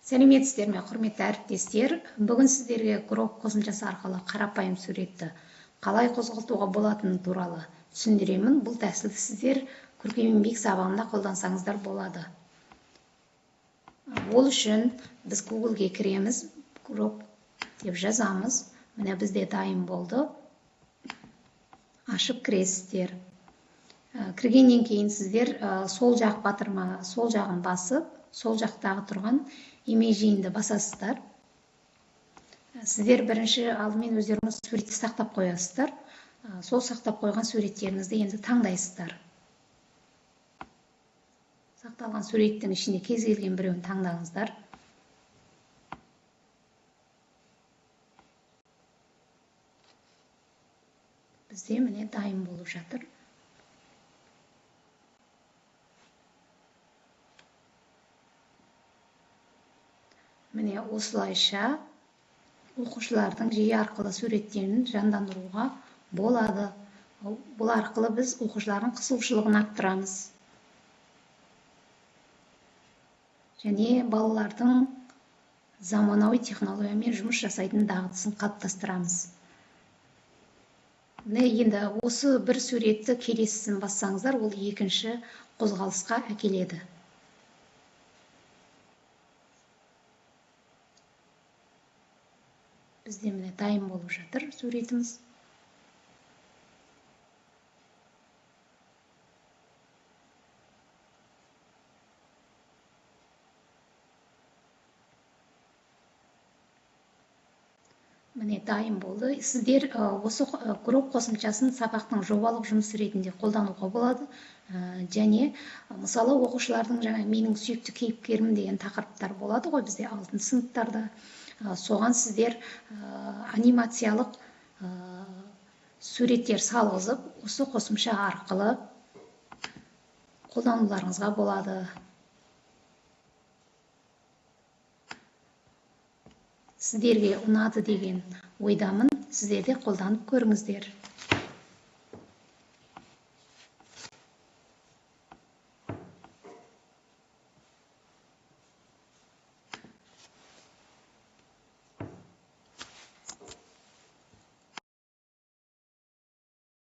Сәлеметсіздер ме, құрметті әріптестер? Бүгін сіздерге Grok қосымшасы арқылы қарапайым суретті қалай қозғалтуға болатыны туралы түсіндіремін. Бұл тәсілді сіздер көркем еңбек сабағында қолдансаңыздар болады. Ол үшін біз Google-ге кіреміз, Grok деп жазамыз. Міне бізде дайын болды. Ашып кіресіздер. Кіргеннен кейін сіздер сол жақ батырма, сол жағын басып, сол жақтағы тұрған имейджинді басасыздар. Сіздер бірінші алдымен өздеріңіз суретті сақтап қоясыздар. Сол сақтап қойған суреттеріңізді енді таңдайсыздар. Сақталған суреттің ішінде кез келген біреуін таңдаңыздар. Бізде міне дайын болып жатыр. Міне осылайша оқушылардың жиі арқылы суреттерін жандандыруға болады. Бұл арқылы біз оқушылардың қызығушылығын арттырамыз. Және балалардың заманауи технологиямен жұмыс жасайтын дағдысын қалыптастырамыз. Міне енді осы бір суретті келесісін бассаңыздар, ол екінші қозғалысқа әкеледі. Бізде міне дайын болып жатыр суретіміз. Міне дайын болды. Сіздер осы Grok қосымшасын сабақтың жобалық жұмыс ретінде қолдануға болады. Және мысалы оқушылардың жаңа менің сүйікті кейіпкерім деген тақырыптар болады ғой бізде 6 сыныптарда. Соған сіздер анимациялық суреттер салғызып, осы қосымша арқылы қолдануларыңызға болады. Сіздерге ұнады деген ойдамын. Сіздер де қолданып көріңіздер.